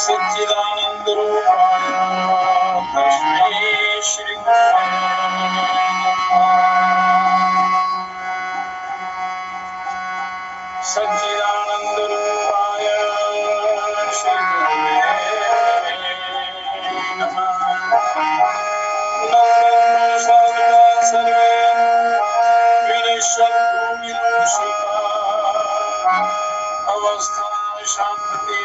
सच्चिदानंद रूपाय तस्मै श्री सच्चिदानंद रूपाय श्री सर्वे विनश्यन्तु विदुषिता अवस्था शांति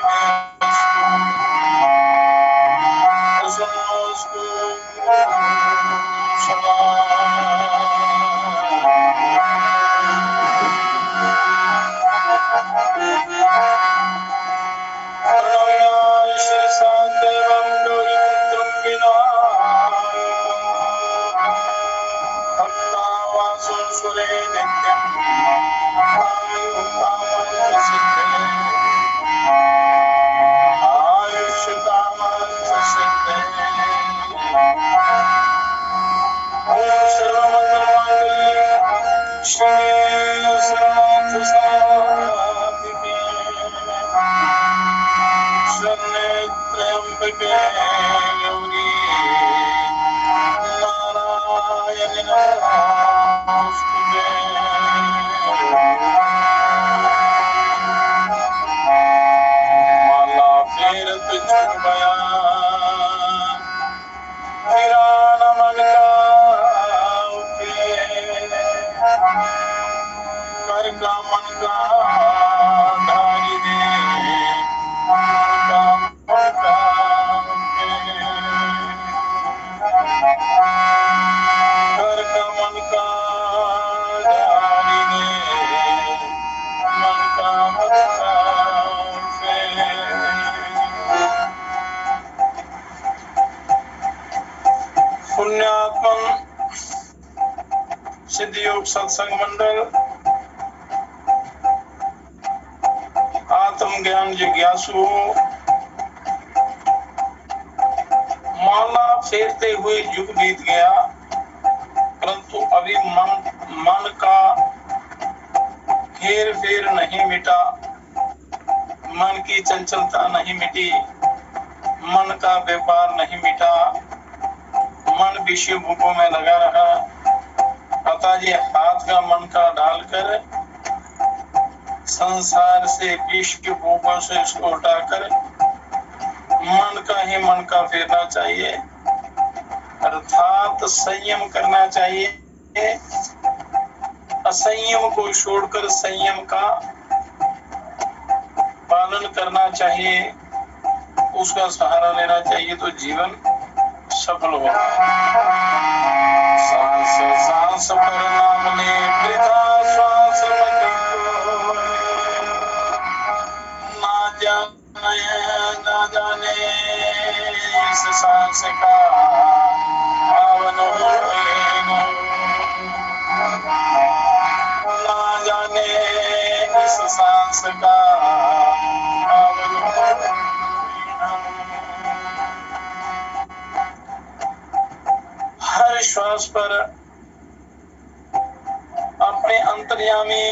सिद्धयोग सत्संग मंडल आत्मज्ञान जिज्ञासु माला फेरते हुए युग बीत गया, परंतु अभी मन का हेर फेर नहीं मिटा, मन की चंचलता नहीं मिटी, मन का व्यापार नहीं मिटा, मन विषय भूखों में लगा रहा। अतः ये हाथ का मन का डालकर संसार से विषय भूखों से इसको उठाकर मन का ही मन का फेरना चाहिए, अर्थात संयम करना चाहिए। असंयम को छोड़कर संयम का पालन करना चाहिए, उसका सहारा लेना चाहिए, तो जीवन सफल होगा। सांस सांस पर नाम ले वृथा श्वास ना जाने इस सांस का पावन होएगा, ना जाने इस सांस का पावन होएगा। हर श्वास पर अपने अंतर्यामी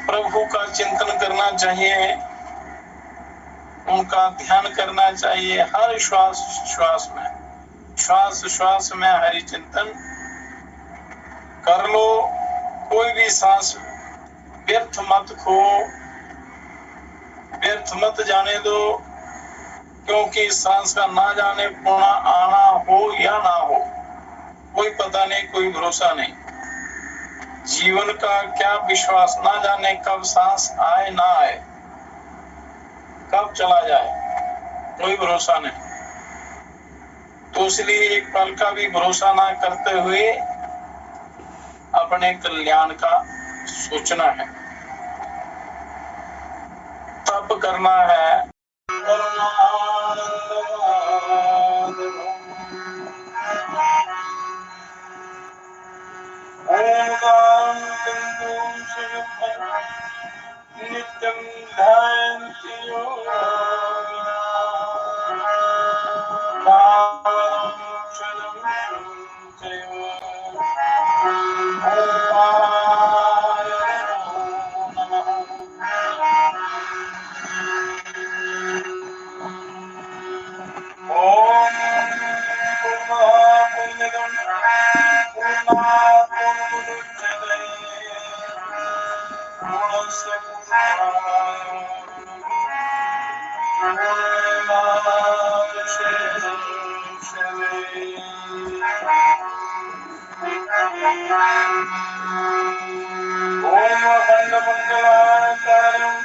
प्रभु का चिंतन करना चाहिए, उनका ध्यान करना चाहिए। हर श्वास श्वास में हरि चिंतन कर लो। कोई भी सांस व्यर्थ मत खो, व्यर्थ मत जाने दो, क्योंकि सांस का ना जाने पुनः आना हो या ना हो, कोई पता नहीं, कोई भरोसा नहीं। जीवन का क्या विश्वास, ना जाने कब सांस आए ना आए, कब चला जाए, कोई भरोसा नहीं। तो इसलिए एक पल का भी भरोसा ना करते हुए अपने कल्याण का सोचना है, तप करना है। नित्यं ध्यायन्ति ओम अखंड मंगलाकारं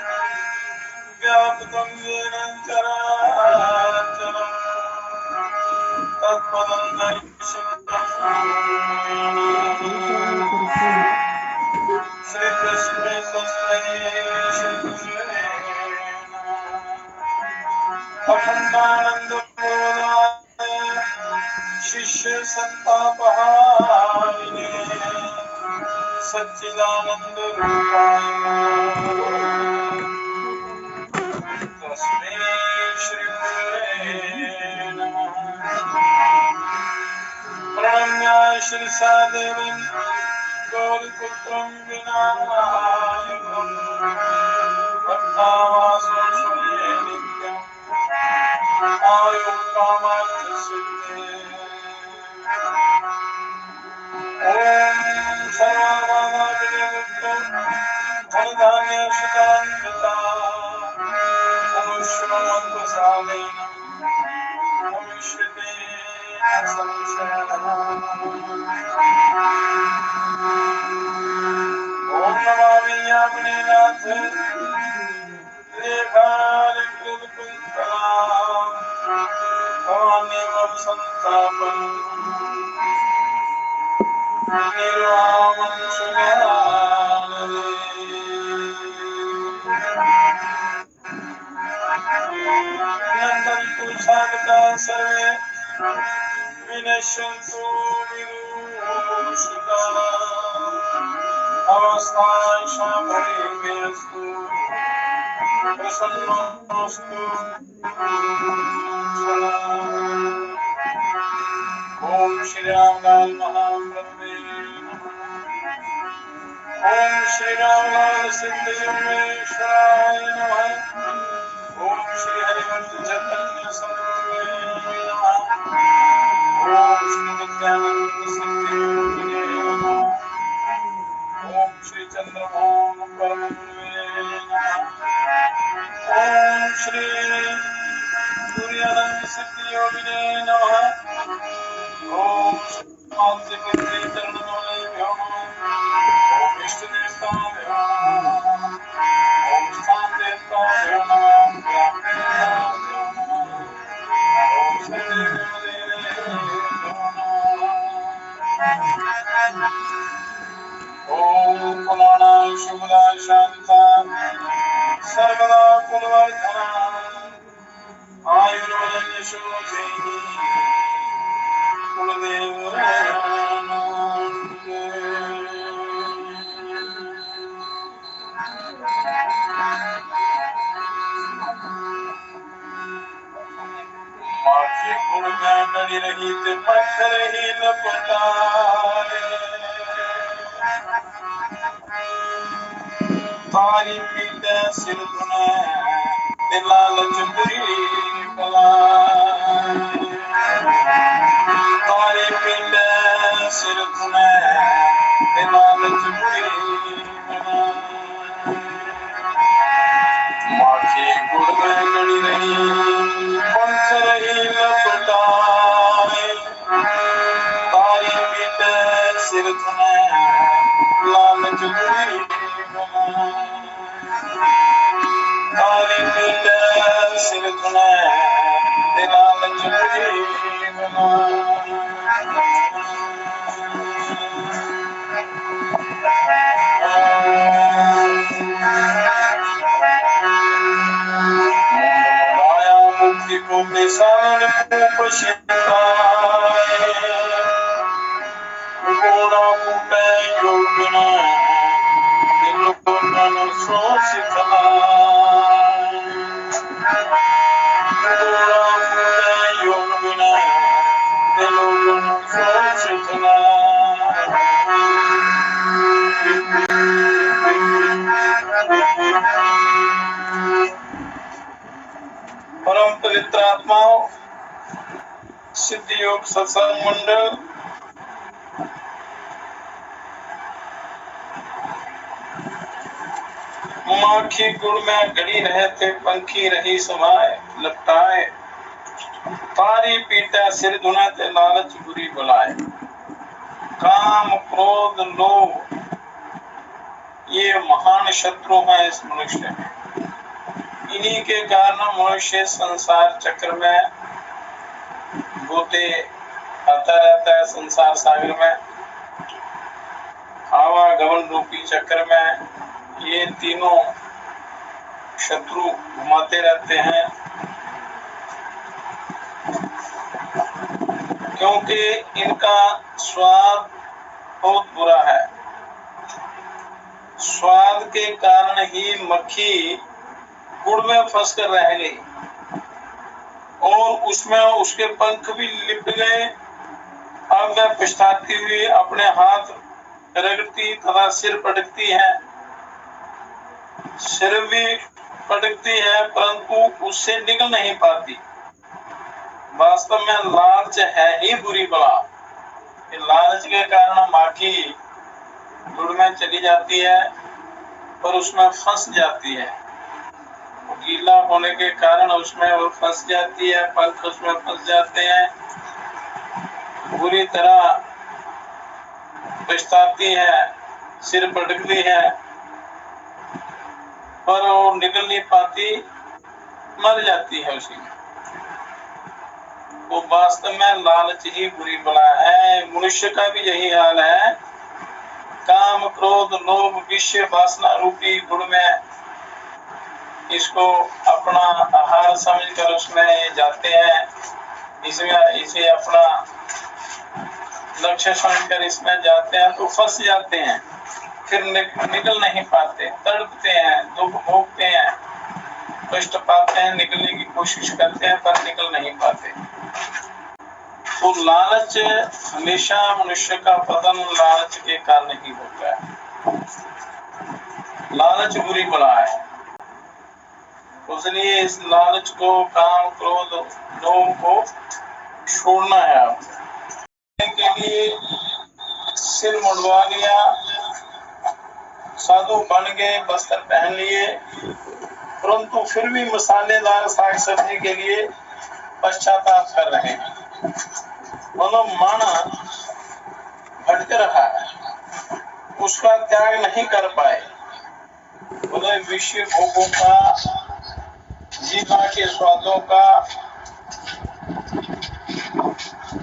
व्याप्तं येन चराचरं तत्पदं दर्शितं श्री कृष्ण तस्मै श्रीकृष्णे अखंडानंदमोदाय शिष्य संतापहारिणे सच्चिदानंद रूपाय तस्मै श्री गुरुवे नमः। प्रणम्य श्रीसादेवं गौरीपुत्रं विनायकं भक्तावासं सुरे नित्यं आयुः कामार्थसिद्धये। ओम सर्वबाधाविनिर्मुक्तं धनधान्यसुतान्विता अनुश्रवणप्रसादेन भविष्यति न संशयः। ओम नमामि यामिनीनाथ लेखालिकृतकुन्तलां भवान्येवं सन्तापं निर्वामं सुगानदे। नन्दन्तु साधका सर्वे विनश्यन्तु विदुषिताः अवस्थायेषां भवेयुस्तु प्रसन्नोऽस्तु सदा। ओम श्री रामलाल महाप्रभुवे नमः। ओम श्री रामलाल सिद्धयोगेश्वराय नमः। ओम श्री हरिवंश चैतन्य सद्गुरुवे नमः। ओम श्री नित्यानंद सद्गुरुवे नमः। ओम श्री चंद्रमोहन परमगुरुवे नमः। ओम श्री सूर्यानंद सिद्धियोगिने नमः। ओम श्री चरणों ओम विष्णु देवताभ्यो नमः। ओम स्थान देवताभ्यो नमः। ब्राह्मणेभ्यो नमः। ओम सदेवदेवेभ्यो नमः। ओम पुराणाय शुभदाय शांताय सर्वदा कुलवर्धनाय आयुर्वदन्य शोधेहि कुलदेव माखी गुण में डरी रही ते पत्थर ही लपटाए तारी पीते सिर धुने लालच बुरी बलाए तारी पीते सिर धुने लालच बुरी बलाए माखी गुड़ में गड़ी रही पंच रही लपटाए तारी पीते सिर धुने लालच बुरी तारी पीते सिर धुने लालच बुरी मुक्ति को बेसान को पछताए गोड़ा मुपे योगना दिलों सोच खलाए गोड़ा मुपे योगना दिलों सोच परम पवित्र आत्माओं सिद्धि योग सत्संग मंडल माखी गुड़ में गड़ी रहे थे पंखी रही समाए लपटाए तारी पीटा सिर धुना ते लालच बुरी बुलाए। काम क्रोध लोभ ये महान शत्रु हैं इस मनुष्य में। इन्हीं के कारण मनुष्य संसार चक्र में गोते आता रहता है। संसार सागर में आवागमन रूपी चक्र में ये तीनों शत्रु घुमाते रहते हैं, क्योंकि इनका स्वाद बहुत बुरा है। स्वाद के कारण ही मक्खी गुड़ में फंस कर रह गई और उसमें उसके पंख भी लिप गए। अब वह पछताती हुई अपने हाथ रगड़ती तथा सिर पटकती है। सिर भी पटकती है परंतु उससे निकल नहीं पाती। वास्तव में लालच है ही बुरी बला। लालच के कारण माखी गुड़ में चली जाती है पर उसमें फंस जाती है। गीला होने के कारण उसमें वो फंस जाती है, पंख उसमें फंस जाते हैं, बुरी तरह पछताती है, सिर पटकती है पर वो निकल नहीं पाती, मर जाती है उसी में। वो वास्तव में लालच ही बुरी बला है। मनुष्य का भी यही हाल है। काम क्रोध लोभ विषय वासना रूपी गुण में इसको अपना आहार समझकर उसमें ये जाते हैं, इसमें इसे अपना लक्ष्य समझकर इसमें जाते हैं तो फंस जाते हैं, फिर निकल नहीं पाते, तड़पते हैं, दुख भोगते हैं, कष्ट पाते हैं, निकलने की कोशिश करते हैं पर निकल नहीं पाते। तो लालच हमेशा मनुष्य का पतन लालच के कारण ही होता है। लालच बुरी बला है, इसलिए इस लालच को, काम क्रोध लोभ को छोड़ना है। आपको के लिए सिर मुंडवा लिया, साधु बन गए, वस्त्र पहन लिए, परंतु फिर भी मसालेदार साग सब्जी के लिए पश्चाताप कर रहे हैं। मतलब मन भटक रहा है, उसका त्याग नहीं कर पाए। बोले विषय भोगों का, जीवा के स्वादों का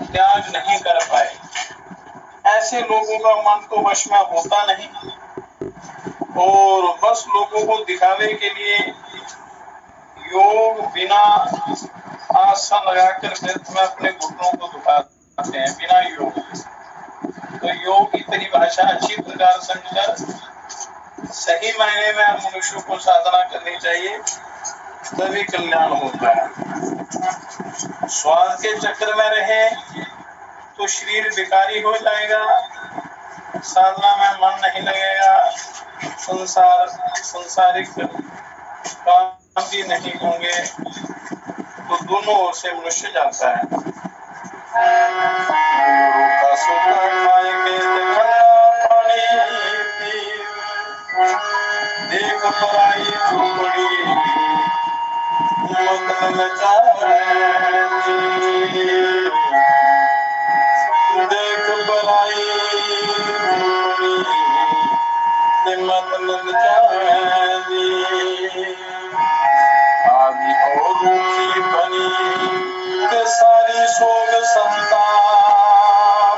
त्याग नहीं कर पाए। ऐसे लोगों का मन तो वश में होता नहीं और बस लोगों को दिखावे के लिए योग बिना आसन लगाकर व्यर्थ में अपने घुटनों को दुखाते हैं बिना योग। तो योग की परिभाषा अच्छी प्रकार समझकर सही मायने में मनुष्य को साधना करनी चाहिए, तभी कल्याण होता है। स्वाद के चक्कर में रहे तो शरीर विकारी हो जाएगा, साधना में मन नहीं लगेगा, संसारिक काम भी नहीं होंगे, तो दोनों ओर से मनुष्य जाता है। देख पराई झोपड़ी देख बराई आदि और रूखी बनी के सारी सोग संताप,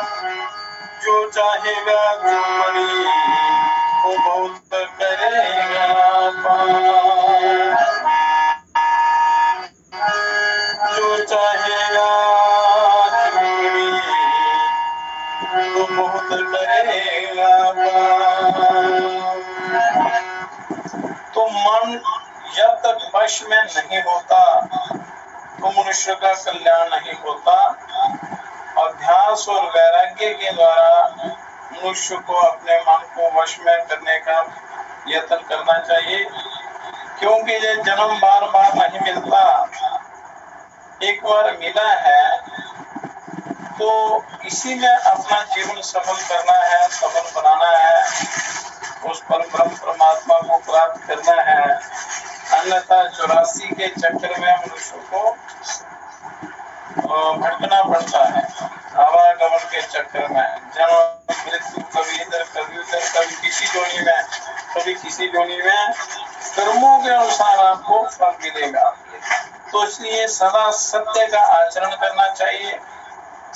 जो चाहे वह झोपड़ी वो बहुत करेगा जो चाहेगा तो बहुत करेगा। तो मन जब तक वश में नहीं होता तो मनुष्य का कल्याण नहीं होता। अभ्यास और वैराग्य के द्वारा मनुष्य को अपने मन को वश में करने का यत्न करना चाहिए, क्योंकि ये जन्म बार बार नहीं मिलता। एक बार मिला है तो इसी में अपना जीवन सफल करना है, सफल बनाना है, उस पर ब्रह्म परमात्मा को प्राप्त करना है। अन्यथा 84 के चक्कर में मनुष्य को भटकना पड़ता है आवागमन के चक्कर में, जन्म मृत्यु, कभी इधर कभी उधर, कभी किसी जोनी में कभी किसी जोनी में। कर्मों के अनुसार आपको फल मिलेगा। तो इसलिए सदा सत्य का आचरण करना चाहिए,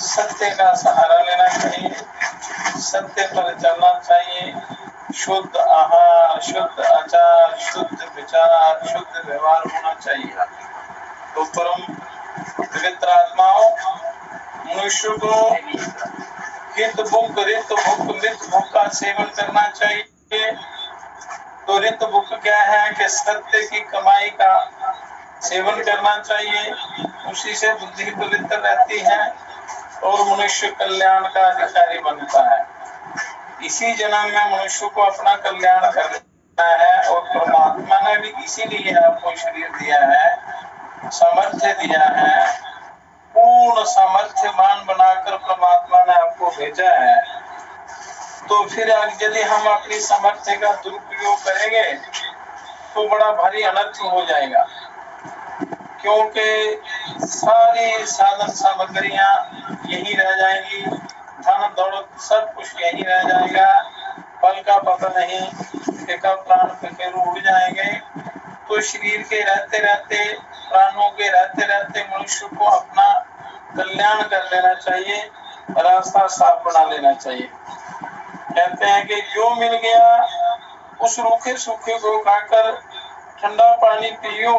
सत्य का सहारा लेना चाहिए, सत्य पर चलना चाहिए। शुद्ध आहार, शुद्ध आचार, शुद्ध विचार, शुद्ध व्यवहार होना चाहिए। तो परम पवित्र आत्माओं, मनुष्य को हित भुक, रित भुक, मित भुक का सेवन करना चाहिए। तो रित भुक क्या है कि सत्य की कमाई का सेवन करना चाहिए, उसी से बुद्धि पवित्र रहती है और मनुष्य कल्याण का अधिकारी बनता है। इसी जन्म में मनुष्य को अपना कल्याण करना है और परमात्मा ने भी इसीलिए आपको शरीर दिया है, सामर्थ्य दिया है, पूर्ण सामर्थ्यवान बनाकर परमात्मा ने आपको भेजा है। तो फिर यदि हम अपनी सामर्थ्य का दुरुपयोग करेंगे तो बड़ा भारी अनर्थ हो जाएगा, क्योंकि सारी साधन सामग्रियां यही रह जाएंगी, धन दौलत सब कुछ यही रह जाएगा। फल का पता नहीं कि कब प्राण फिर उड़ जाएंगे। तो शरीर के रहते रहते, प्राणों के रहते रहते मनुष्य को अपना कल्याण कर लेना चाहिए, रास्ता साफ बना लेना चाहिए। कहते हैं कि जो मिल गया उस रूखे सूखे को खाकर ठंडा पानी पियो,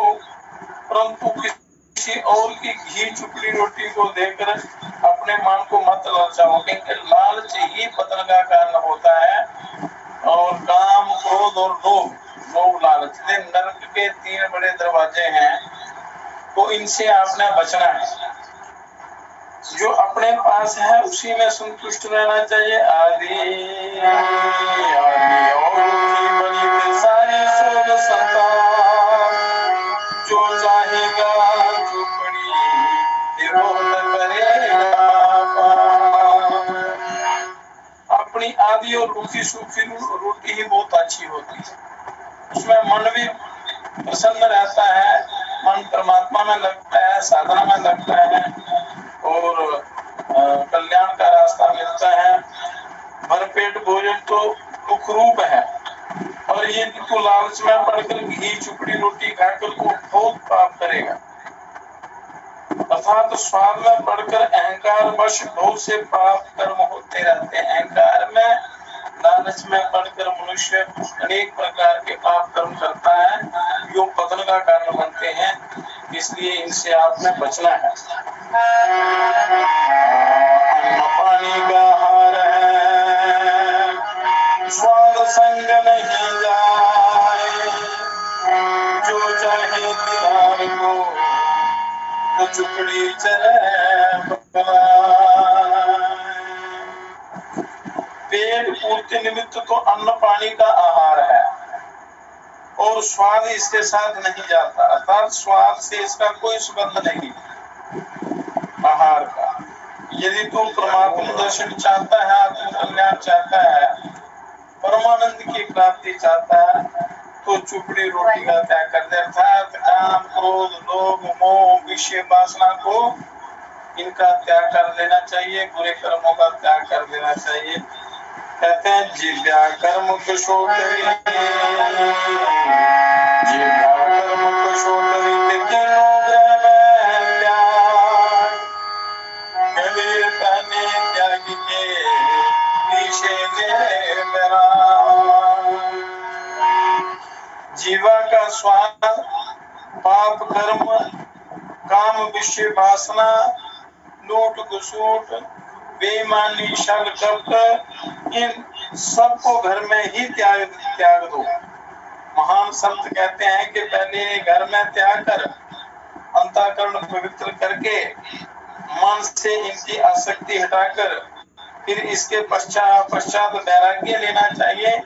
परंतु किसी और की घी चुपड़ी रोटी को देकर अपने मन को मत ललचाओ, क्योंकि लालच ही पतन का कारण होता है। और काम, क्रोध और लोभ लालच, नरक के 3 बड़े दरवाजे हैं, तो इनसे आपने बचना है। जो अपने पास है उसी में संतुष्ट रहना चाहिए। आदि और सारी सोच संतान, जो चाहेगा झोपड़ी करेगा। अपनी आदि और रूखी सूखी रोटी ही बहुत अच्छी होती है, उसमें मन भी प्रसन्न रहता है, मन परमात्मा में लगता है, साधना में लगता है और कल्याण का रास्ता मिलता है। भरपेट भोजन तो दुख रूप है, और ये तो लालच में पड़कर घी चुपड़ी रोटी खाकर को बहुत पाप करेगा। अर्थात स्वाद में पड़कर अहंकार वश बहुत से पाप कर्म होते रहते हैं। अहंकार में, लालच में पड़कर मनुष्य अनेक प्रकार के पाप कर्म करता है, जो पतन का कारण बनते हैं। इसलिए इनसे आपने बचना है। अन्न पानी का आहार है, स्वाद संग नहीं जाए, जो चाहे दीदार को तो चुपड़ी चले। पेट पूर्ति निमित्त तो अन्न पानी का आहार है, और स्वाद इसके साथ नहीं जाता, अर्थात स्वाद से इसका कोई संबंध नहीं आहार का। यदि तू परमात्मा दर्शन चाहता है, आत्म कल्याण चाहता है, परमानंद की प्राप्ति चाहता है, तो चुपड़ी रोटी का त्याग कर दे। अर्थात काम, क्रोध, लोभ, मोह, विषय वासना को इनका त्याग कर देना चाहिए, बुरे कर्मों का त्याग कर देना चाहिए। कहते हैं जिव्या कर्म कुशोतरी, जिव्या कर्म कुशोतरी तीनों ग्रह में त्याग, कबीर कहने त्याग के पीछे गए मेरा। जीवा का स्वाद, पाप कर्म, काम, विषय वासना, लूट घसूट, बेईमानी, छल कपट, इन सबको घर में ही त्याग दो। महान संत कहते हैं कि पहले घर में त्याग कर, अंतःकरण पवित्र करके, मन से इनकी आसक्ति हटाकर, फिर इसके पश्चात वैराग्य लेना चाहिए,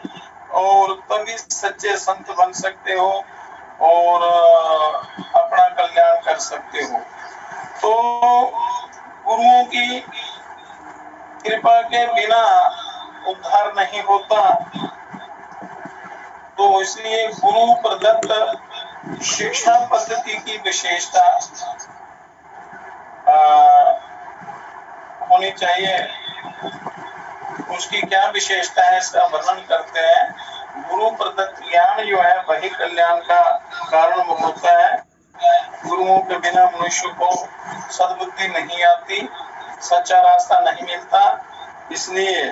और तभी सच्चे संत बन सकते हो और अपना कल्याण कर सकते हो। तो गुरुओं की कृपा के बिना उद्धार नहीं होता। तो इसलिए गुरु प्रदत्त शिक्षा पद्धति की विशेषता होनी चाहिए, उसकी क्या विशेषता है, इसका वर्णन करते हैं। गुरु प्रदत्त ज्ञान जो है वही कल्याण का कारण होता है। गुरुओं के बिना मनुष्य को सद्बुद्धि नहीं आती, सच्चा रास्ता नहीं मिलता। इसलिए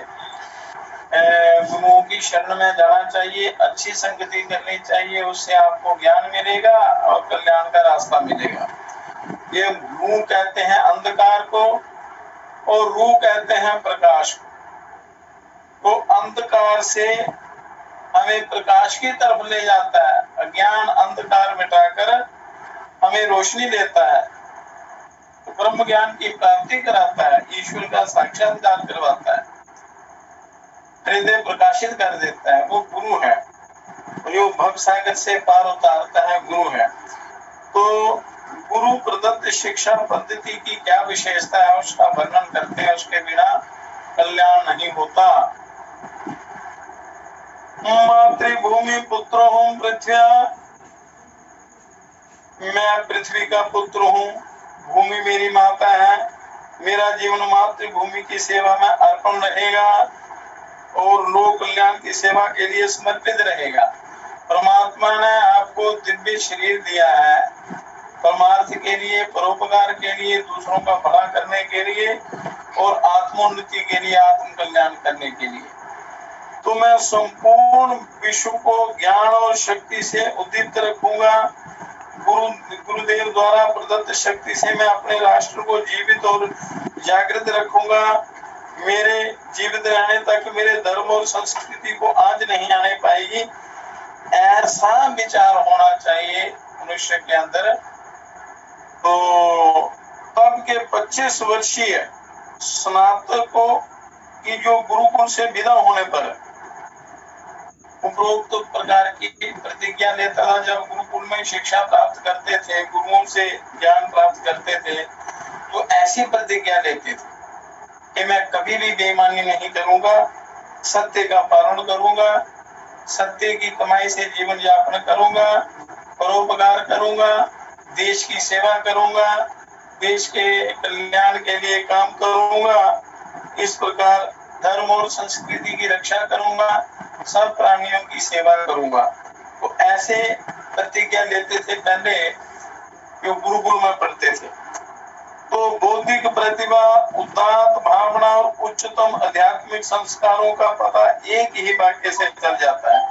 गुरुओं की शरण में जाना चाहिए, अच्छी संगति करनी चाहिए, उससे आपको ज्ञान मिलेगा और कल्याण का रास्ता मिलेगा। ये गुरु कहते हैं अंधकार को और रू कहते हैं प्रकाश को। तो अंधकार से हमें प्रकाश की तरफ ले जाता है, अज्ञान अंधकार मिटाकर हमें रोशनी देता है, तो ब्रह्म ज्ञान की प्राप्ति कराता है, ईश्वर का साक्षात्कार करवाता है, हृदय प्रकाशित कर देता है, वो गुरु है। जो भव सागर से पार उतारता है गुरु है। तो गुरु प्रदत्त शिक्षा पद्धति की क्या विशेषता है उसका वर्णन करते हैं। उसके बिना कल्याण नहीं होता। मातृभूमि पुत्र हूँ पृथ्व्या, मैं पृथ्वी का पुत्र हूँ, भूमि मेरी माता है, मेरा जीवन मातृभूमि की सेवा में अर्पण रहेगा और लोक कल्याण की सेवा के लिए समर्पित रहेगा। परमात्मा ने आपको दिव्य शरीर दिया है परमार्थ के लिए, परोपकार के लिए, दूसरों का भला करने के लिए और आत्मोन्नति के लिए, आत्म कल्याण करने के लिए। तो मैं संपूर्ण विश्व को ज्ञान और शक्ति से उद्दीप्त रखूंगा। गुरुदेव द्वारा प्रदत्त शक्ति से मैं अपने राष्ट्र को जीवित और जागृत रखूंगा। मेरे जीवित रहने तक मेरे धर्म और संस्कृति को आंच नहीं आने पाएगी। ऐसा विचार होना चाहिए मनुष्य के अंदर। तो तब के 25 वर्षीय स्नातकों की जो गुरुकुल से विदा होने पर उपरोक्त प्रकार की प्रतिज्ञा लेता था, जब गुरुकुल में शिक्षा प्राप्त करते थे, गुरुओं से ज्ञान प्राप्त करते थे, तो ऐसी प्रतिज्ञा लेते थे कि मैं कभी भी बेईमानी नहीं करूंगा, सत्य का पालन करूंगा, सत्य की कमाई से जीवन यापन करूंगा, परोपकार करूंगा, देश की सेवा करूंगा, देश के कल्याण के लिए काम करूंगा, इस प्रकार धर्म और संस्कृति की रक्षा करूंगा, सब प्राणियों की सेवा करूंगा। तो ऐसे प्रतिज्ञा लेते थे पहले जो गुरुकुल में पढ़ते थे। तो बौद्धिक प्रतिभा, उदात्त भावना और उच्चतम आध्यात्मिक संस्कारों का पता एक ही वाक्य से चल जाता है,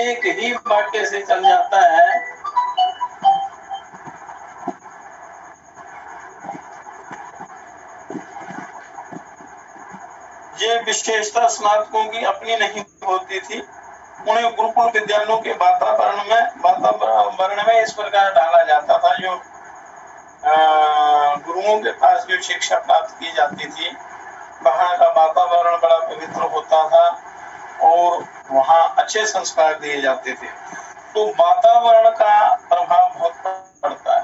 एक ही वाक्य से चल जाता है। ये विशेषता स्नातकों की अपनी नहीं होती थी। उन्हें गुरुकुल विद्यालयों के वातावरण में इस प्रकार डाला जाता था, जो गुरुओं के पास जो शिक्षा प्राप्त की जाती थी, वहाँ का वातावरण बड़ा पवित्र होता था और वहाँ अच्छे संस्कार दिए जाते थे। तो वातावरण का प्रभाव बहुत पड़ता है।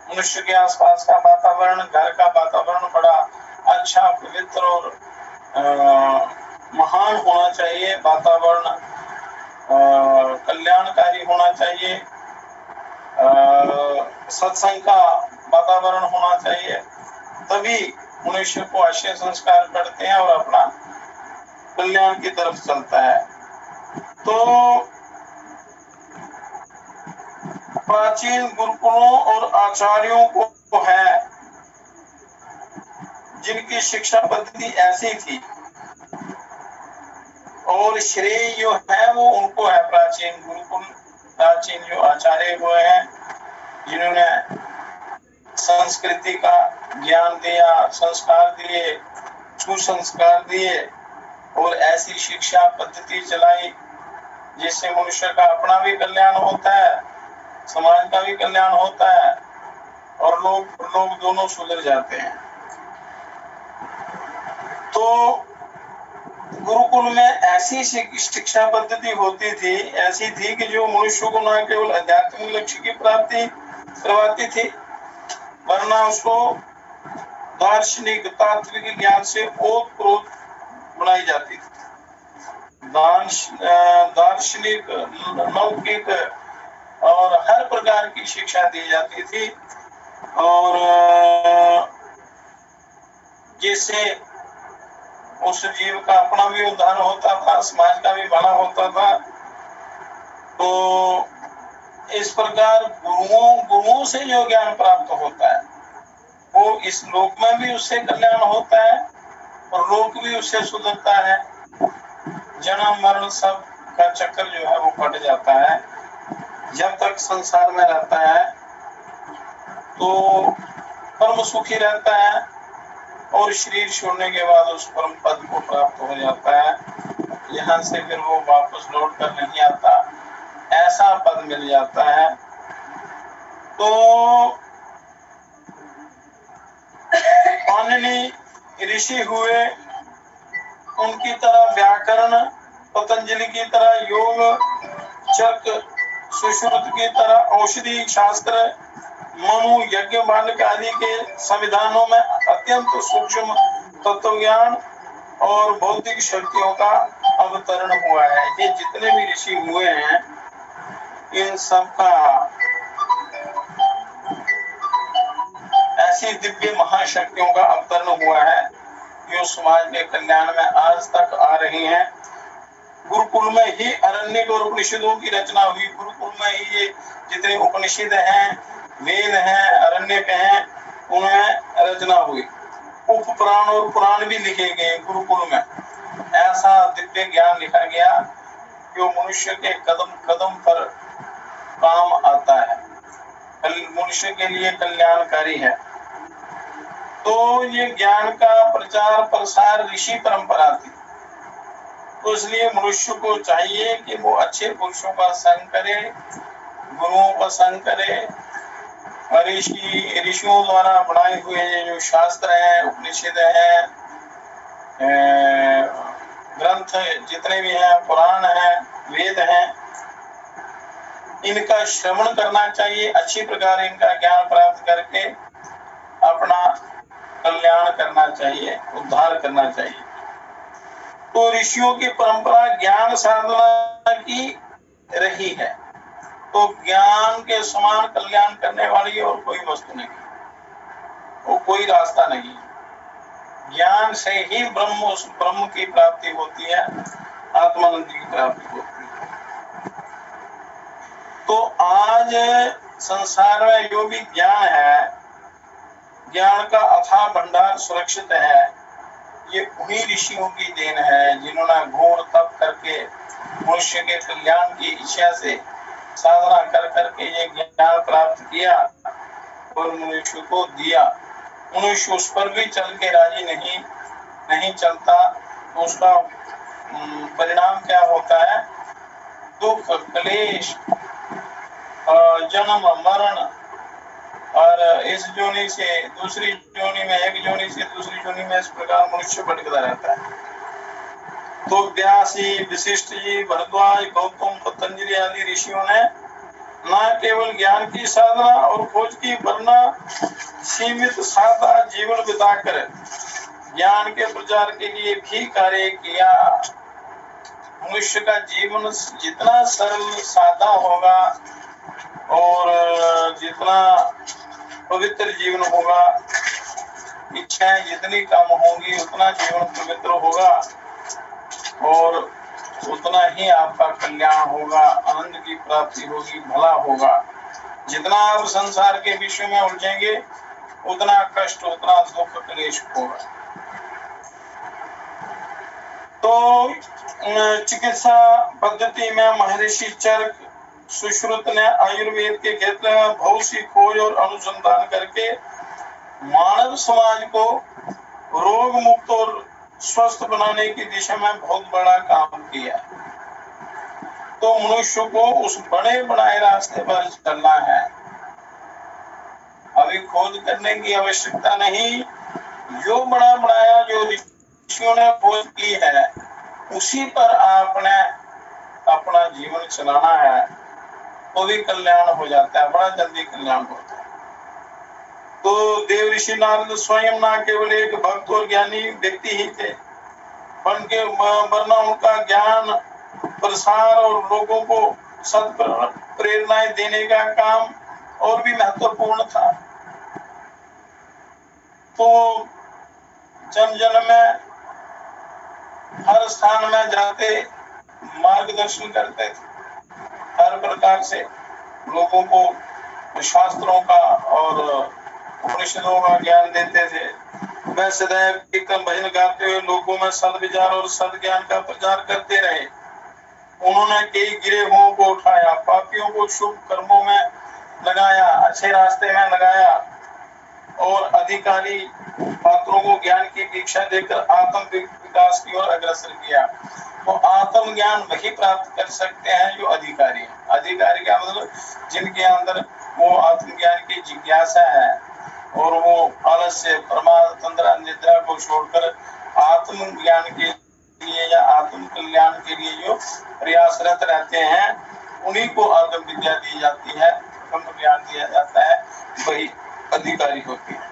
मनुष्य के आसपास का वातावरण, घर का वातावरण बड़ा अच्छा, पवित्र और महान होना चाहिए। वातावरण कल्याणकारी होना चाहिए। सत्संग का वातावरण होना चाहिए, तभी मनुष्य को अच्छे संस्कार पड़ते हैं और अपना कल्याण की तरफ चलता है। तो प्राचीन गुरुकुलों और आचार्यों को है जिनकी शिक्षा पद्धति ऐसी थी, और श्रेय जो है वो उनको है। प्राचीन गुरुकुल, प्राचीन जो आचार्य हुए हैं, जिन्होंने संस्कृति का ज्ञान दिया, संस्कार दिए, सुसंस्कार दिए और ऐसी शिक्षा पद्धति चलाई जिससे मनुष्य का अपना भी कल्याण होता है, समाज का भी कल्याण होता है और लोग दोनों सुधर जाते हैं। तो गुरुकुल में ऐसी शिक्षा पद्धति होती थी, ऐसी थी कि जो मनुष्य को न केवल आध्यात्मिक लक्ष्य की प्राप्ति करवाती थी, वरना उसको दार्शनिक तात्विक ज्ञान से ओतप्रोत बनाई जाती थी। दार्शनिक, लौकिक और हर प्रकार की शिक्षा दी जाती थी, और जिससे उस जीव का अपना भी उद्धार होता था, समाज का भी भला होता था। तो इस प्रकार गुरुओं से जो ज्ञान प्राप्त होता है वो इस लोक में भी उससे कल्याण होता है और लोक भी उससे सुधरता है। जन्म मरण सब का चक्कर जो है वो कट जाता है। जब तक संसार में रहता है तो परम सुखी रहता है और शरीर छोड़ने के बाद उस परम पद को प्राप्त हो जाता है। यहाँ से फिर वो वापस लौट कर नहीं आता, ऐसा पद मिल जाता है। तो पाणिनि ऋषि हुए, उनकी तरह व्याकरण, पतंजलि की तरह योग, चक, सुश्रुत की तरह औषधि शास्त्र, मनु, यज्ञ, मांडक आदि के संविधानों में अत्यंत सूक्ष्म तत्व ज्ञान और बौद्धिक शक्तियों का अवतरण हुआ है। ये जितने भी ऋषि हुए हैं इन सबका ऐसी दिव्य महाशक्तियों का अवतरण हुआ है जो समाज के कल्याण में आज तक आ रही हैं। गुरुकुल में ही अरण्य और उपनिषदों की रचना हुई। गुरुकुल में ही ये जितने उपनिषद हैं, वेद हैं, अरण्यक हैं, उनमें रचना हुई। उपपुराण और पुराण भी लिखे गए गुरुकुल में। ऐसा दिव्य ज्ञान लिखा गया जो मनुष्य के कदम कदम पर काम आता है, मनुष्य के लिए कल्याणकारी है। तो ये ज्ञान का प्रचार प्रसार ऋषि परंपरा थी। तो इसलिए मनुष्य को चाहिए कि वो अच्छे पुरुषों का संग करे, गुरुओं का संग करे। ऋषियों द्वारा बनाए हुए जो शास्त्र हैं, उपनिषद हैं, ग्रंथ जितने भी हैं, पुराण हैं, वेद हैं, इनका श्रवण करना चाहिए। अच्छी प्रकार इनका ज्ञान प्राप्त करके अपना कल्याण करना चाहिए, उद्धार करना चाहिए। तो ऋषियों की परंपरा ज्ञान साधना की रही है। तो ज्ञान के समान कल्याण करने वाली और कोई वस्तु नहीं, वो कोई रास्ता नहीं। ज्ञान से ही ब्रह्म की प्राप्ति होती है, आत्मानंद की प्राप्ति होती है। तो आज संसार में जो भी ज्ञान है, ज्ञान का अथाह भंडार सुरक्षित है, ये उन्हीं ऋषियों की देन है जिन्होंने घोर तप करके मनुष्य के कल्याण की इच्छा से साधना कर करके ये ज्ञान प्राप्त किया और मनुष्य को दिया। मनुष्य उस पर भी चल के राजी नहीं चलता तो उसका परिणाम क्या होता है? दुख, क्लेश, जन्म मरण, और इस जोनि से दूसरी जोनि में, एक जोनि से दूसरी जोनि में, इस प्रकार मनुष्य भटकता रहता है। तो व्यास जी, वशिष्ठ जी, भरद्वाज, गौतम, पतंजलि आदि ऋषियों ने न केवल ज्ञान की साधना और खोज की, वरना सीमित सादा जीवन बिताकर ज्ञान के प्रचार के लिए भी कार्य किया। मनुष्य का जीवन जितना सरल सादा होगा और जितना पवित्र जीवन होगा, इच्छाएं जितनी कम होंगी उतना जीवन पवित्र होगा और उतना ही आपका कल्याण होगा, आनंद की प्राप्ति होगी, भला होगा। जितना आप संसार के विषय में उलझेंगे उतना कष्ट, उतना दुख, क्लेश होगा। तो चिकित्सा पद्धति में महर्षि चरक, सुश्रुत ने आयुर्वेद के क्षेत्र में बहुत सी खोज और अनुसंधान करके मानव समाज को रोग मुक्त और स्वस्थ बनाने की दिशा में बहुत बड़ा काम किया। तो मनुष्य को उस बड़े बनाए रास्ते पर चलना है। अभी खोज करने की आवश्यकता नहीं, जो बड़ा बनाया, जो ऋषियों ने खोज की है उसी पर आपने अपना जीवन चलाना है, तो भी कल्याण हो जाता है, बड़ा जल्दी कल्याण होता है। तो देव ऋषि नारद स्वयं ना केवल एक भक्त और ज्ञानी व्यक्ति ही थे, बल्कि वरना उनका ज्ञान प्रसार और लोगों को सद प्रेरणाएं देने का काम और भी महत्वपूर्ण था। तो जन जन में हर स्थान में जाते मार्गदर्शन करते थे, हर प्रकार से लोगों को शास्त्रों का और उपनिषदों का ज्ञान देते थे। वह सदैव कीर्तन भजन गाते हुए लोगों में सद्विचार और सद्ज्ञान का प्रचार करते रहे। उन्होंने कई गिरेहों को उठाया, पापियों को शुभ कर्मों में लगाया, अच्छे रास्ते में लगाया और अधिकारी पात्रों को ज्ञान की दीक्षा देकर आत्म विकास की ओर अग्रसर किया। तो आत्म ज्ञान वही प्राप्त कर सकते हैं जो अधिकारी हैं। अधिकारी का मतलब जिनके अंदर वो आत्म ज्ञान की जिज्ञासा है और वो आलस्य, प्रमाद, तंद्रा, निद्रा को छोड़कर आत्म ज्ञान के लिए या आत्म कल्याण के लिए जो प्रयासरत रहते हैं, उन्हीं को आत्म विद्या दी जाती है, ब्रह्म ज्ञान दिया जाता है, वही अधिकारी होती है।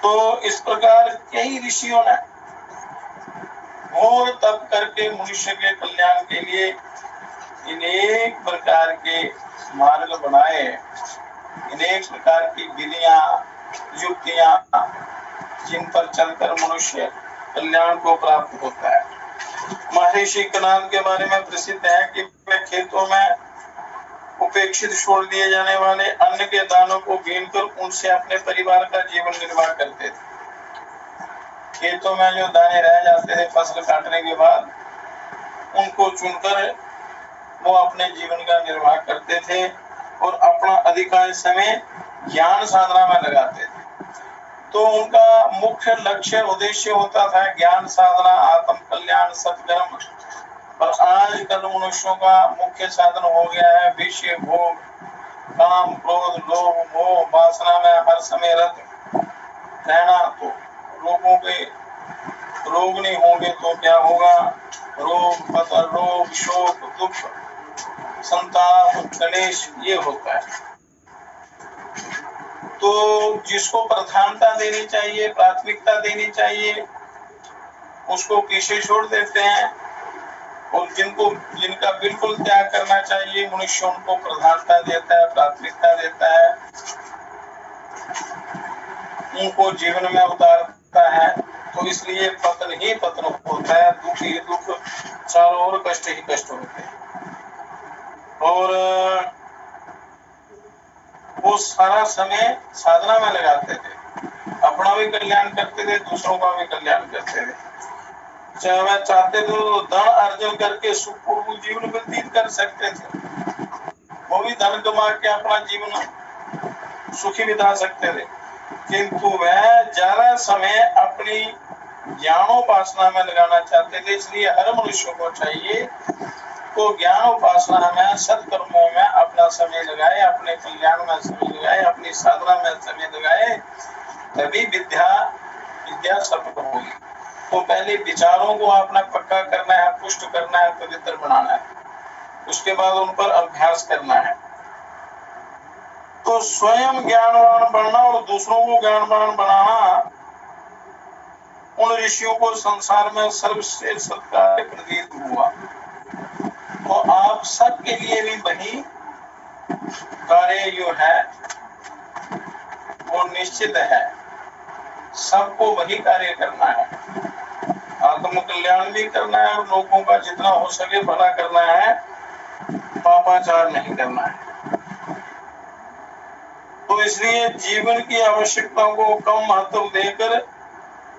तो इस प्रकार कई ऋषियों ने घोर तप करके मनुष्य के कल्याण के लिए अनेक प्रकार के मार्ग बनाए, अनेक प्रकार की विधियां, युक्तियां, जिन पर चलकर मनुष्य कल्याण को प्राप्त होता है। महर्षि कनाद के बारे में प्रसिद्ध है कि वे खेतों में उपेक्षित छोड़ दिए जाने वाले अन्न के दानों को बीनकर उनसे अपने परिवार का जीवन निर्वाह करते थे। खेतों में जो दाने रह जाते थे फसल काटने के बाद, उनको चुनकर वो अपने जीवन का निर्वाह करते थे और अपना अधिकांश समय ज्ञान साधना में लगाते थे। तो उनका मुख्य लक्ष्य उद्देश्य होता था ज्ञान साधना, आत्म कल्याण, सत्कर्म। पर आजकल मनुष्यों का मुख्य साधन हो गया है विषय भोग, काम, क्रोध, लोभ, मोह, वासना में हर समय रत रहना। तो लोगों के रोग नहीं होंगे तो क्या होगा? रोग, शोक, दुख, संताप, क्लेश, ये होता है। तो जिसको प्रधानता देनी चाहिए, प्राथमिकता देनी चाहिए, उसको पीछे छोड़ देते हैं और जिनका बिल्कुल त्याग करना चाहिए मनुष्य, उनको प्रधानता देता है, प्राथमिकता देता है, उनको जीवन में उतारता है। तो इसलिए पतन ही पतन होता है, दुख ही दुख, चारों ओर कष्ट ही कष्ट होते हैं। और वो सारा समय साधना में लगाते थे, अपना भी कल्याण करते थे, दूसरों का भी कल्याण करते थे। चाहे वह चाहते तो धन अर्जन करके सुखपूर्ण जीवन व्यतीत कर सकते थे, वो भी धन कमा के अपना जीवन सुखी बिता सकते थे, किंतु वह ज्यादा समय अपनी ज्ञानोपासना में लगाना चाहते थे। इसलिए हर मनुष्य को चाहिए तो ज्ञान उपासना में, सत्कर्मों में अपना समय लगाए, अपने कल्याण में समय लगाए, अपनी साधना में समय लगाए, तभी विद्या सफल होगी। तो पहले विचारों को अपना पक्का करना है, पुष्ट करना है, पवित्र बनाना है, उसके बाद उन पर अभ्यास करना है। तो स्वयं ज्ञानवान बनना और दूसरों को ज्ञानवान बनाना उन ऋषियों को संसार में सर्वश्रेष्ठ सत्कार प्रतीत हुआ। तो आप सबके लिए भी वही कार्य जो है वो निश्चित है, सबको वही कार्य करना है, आत्म कल्याण भी करना है और लोगों का जितना हो सके भला करना है, पापाचार नहीं करना है। तो इसलिए जीवन की आवश्यकताओं को कम महत्व देकर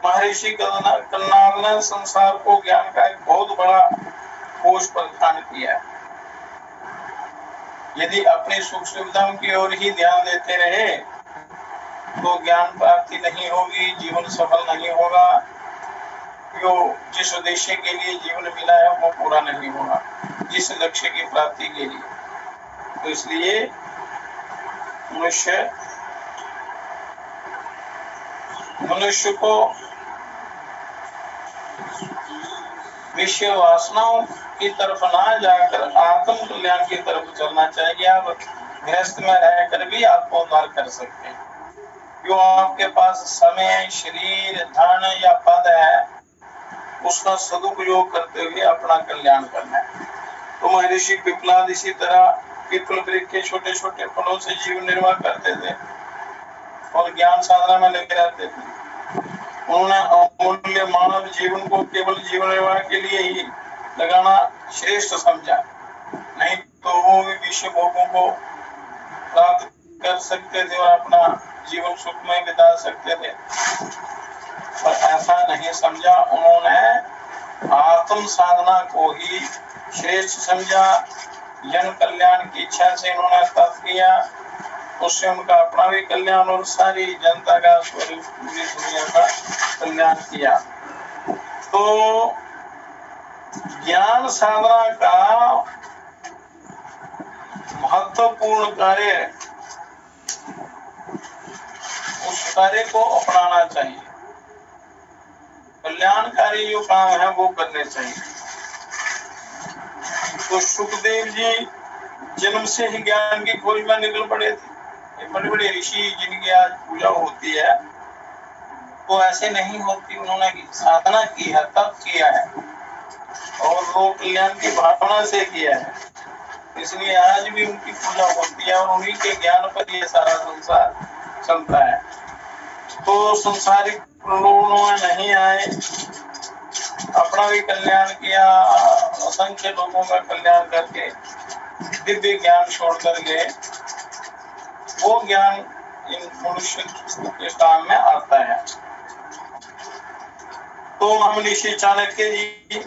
महर्षि कनाद ने संसार को ज्ञान का एक बहुत बड़ा कोष प्रदान किया। यदि अपनी सुख सुविधाओं की ओर ही ध्यान देते रहे तो ज्ञान प्राप्ति नहीं होगी, जीवन सफल नहीं होगा, जो जिस उद्देश्य के लिए जीवन मिला है वो पूरा नहीं होगा, जिस लक्ष्य की प्राप्ति के लिए। तो इसलिए मनुष्य को विषय वासनाओं की तरफ ना जाकर आत्म कल्याण की तरफ चलना चाहिए। आप गृहस्थ में रहकर भी आपको उद्धार कर सकते हैं। जो आपके पास समय, शरीर, धन या पद है, उसका सदुपयोग करते हुए अपना कल्याण करना है। तो महर्षि पिपलाद इसी तरह पीपल वृक्ष के छोटे छोटे फलों से जीवन निर्वाह करते थे। और ज्ञान साधना में लगे रहते थे। उन्होंने अमूल्य मानव जीवन को केवल जीवन निर्वाह के लिए ही लगाना श्रेष्ठ समझा, नहीं तो वो भी विषय भोगों को प्राप्त कर सकते थे और अपना जीवन सुख में बिता सकते थे, पर ऐसा नहीं समझा। उन्होंने आत्म साधना को ही श्रेष्ठ समझा। जन कल्याण की इच्छा से उन्होंने तप किया, उससे उनका अपना भी कल्याण और सारी जनता का, पूरी दुनिया का कल्याण किया। तो ज्ञान साधना का महत्वपूर्ण कार्य, उस कार्य को अपनाना चाहिए। कल्याणकारी जो काम है वो करने चाहिए। तो सुखदेव जी जन्म से ही ज्ञान की खोज में निकल पड़े थे। बड़े बड़े ऋषि जिनकी आज पूजा होती है वो ऐसे नहीं होती, उन्होंने साधना की है, तप किया है और लोक कल्याण की भावना से किया है, इसलिए आज भी उनकी पूजा होती है और उन्हीं के ज्ञान पर ये सारा संसार चलता है। तो संसारिक लोगों में नहीं आए, अपना भी कल्याण किया, असंख्य लोगों का कल्याण करके दिव्य ज्ञान छोड़ कर गए। वो ज्ञान इन मनुष्य के काम में आता है। तो महर्षि चाणक्य जी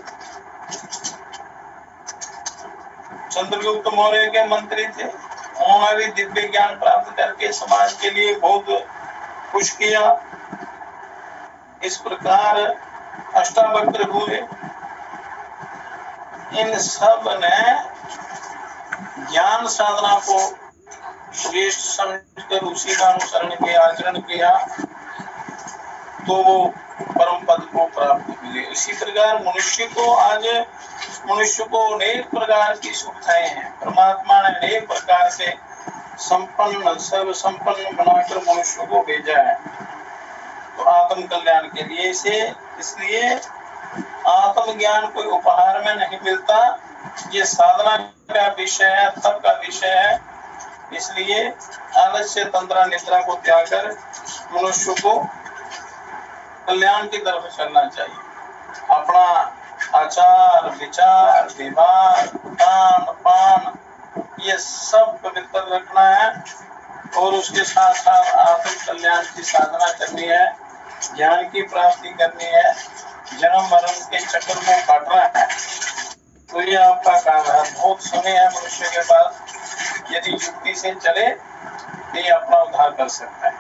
चंद्रगुप्त मौर्य के मंत्री थे, उन्होंने भी दिव्य ज्ञान प्राप्त करके समाज के लिए बहुत कुछ किया। इस प्रकार अष्टावक्र हुए, इन सब ने ज्ञान साधना को श्रेष्ठ समझकर उसी का अनुसरण किया, आचरण किया, तो वो परम पद को प्राप्त हुए। इसी प्रकार मनुष्य को अनेक प्रकार की सुविधाएं हैं। परमात्मा ने अनेक प्रकार से संपन्न, सर्व संपन्न बनाकर मनुष्य को भेजा है, तो आत्म कल्याण के लिए से। इसलिए आत्मज्ञान कोई उपहार में नहीं मिलता, ये साधना का विषय है, तप का विषय है। इसलिए आलस्य, तंद्रा, निद्रा को त्याग कर मनुष्य को कल्याण की तरफ चलना चाहिए। अपना आचार, विचार, व्यवहार, दान, पान, ये सब पवित्र रखना है और उसके साथ साथ आत्म कल्याण की साधना करनी है, ज्ञान की प्राप्ति करनी है, जन्म मरण के चक्र को काटना है। तो ये आपका काम है। बहुत समय है मनुष्य के पास, यदि युक्ति से चले तो ये अपना उद्धार कर सकता है।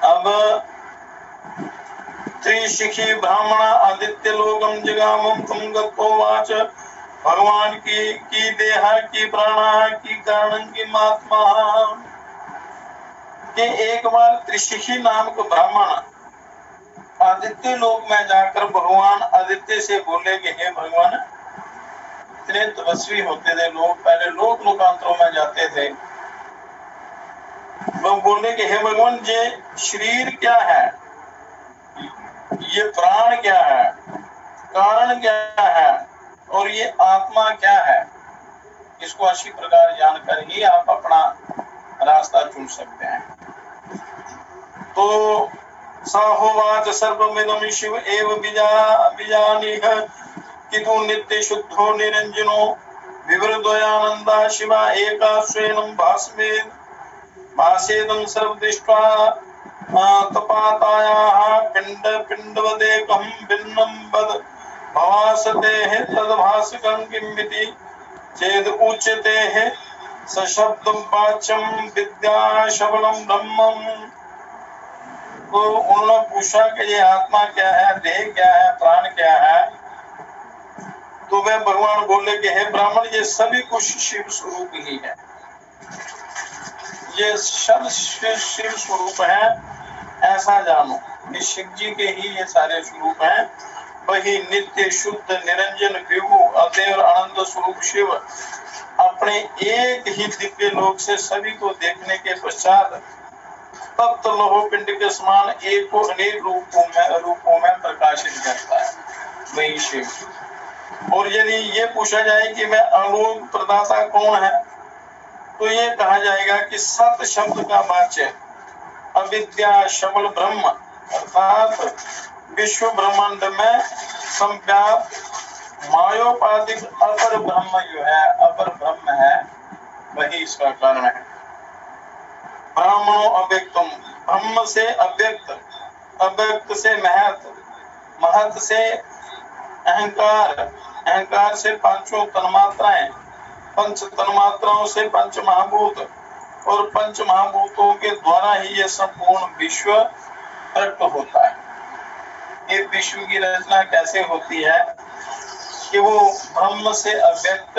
अब त्रिशिखी ब्राह्मण आदित्य लोकम जगामम तुम गत्वाच भगवान की देहा की प्राणा की कारण की महात्मा के एक बार त्रिशिखी नाम को ब्राह्मण आदित्य लोक में जाकर भगवान आदित्य से बोले कि हे भगवान, इतने तपस्वी होते थे लोग, पहले लोक लोकांतरों में जाते थे, लोग बोले कि हे भगवान, ये शरीर क्या है, ये प्राण क्या है, कारण क्या है और ये आत्मा क्या है, इसको अच्छी प्रकार जानकर ही आप अपना रास्ता चुन सकते हैं। तो साहोवाच सर्वमिदं शिव एव बीजानिह कितु नित्य शुद्धो निरंजनो विवृद्वयानंदा शिवा एका स्वेनं भासेदं सर्वदृष्ट्वा तपातायाः पिंडवदेकं भिन्नं वद भवासतेः तद्भासकं किमिति चेद उच्यते सशब्दं वाच्यं विद्या शबलं ब्रह्मम्। तो उन्होंने पूछा कि ये आत्मा क्या है, देह क्या है, प्राण क्या है। तो वे भगवान बोले कि हे ब्राह्मण, ये सभी कुछ शिव स्वरूप ही है, ये सब शिव स्वरूप है, ऐसा जानो। शिव जी के ही ये सारे स्वरूप हैं। वही नित्य शुद्ध निरंजन विभु अद्वैत और अनंत स्वरूप शिव अपने एक ही दिव्य लोक से सभी को देखने के पश्चात तप्त लोह पिंड के समान एक को अनेक रूपों में प्रकाशित करता है, वही शिव। और यदि ये पूछा जाए कि वह आलोक प्रदाता कौन है, तो ये कहा जाएगा कि सत शब्द का वाच्य अविद्या शबल ब्रह्म अर्थात विश्व ब्रह्मांड में संव्याप्त मायोपाधिक अपर ब्रह्म जो है, अपर ब्रह्म है, वही इसका कारण है। ब्राह्मणों अव्यक्तम, ब्रह्म से अव्यक्त, अव्यक्त से महत, महत से अहंकार, अहंकार से पांचों तन्मात्राएं, पंच तन्मात्राओं से पंच महाभूत, और पंच महाभूतों के द्वारा ही ये संपूर्ण विश्व प्रकट होता है। ये विश्व की रचना कैसे होती है कि वो ब्रह्म से अव्यक्त,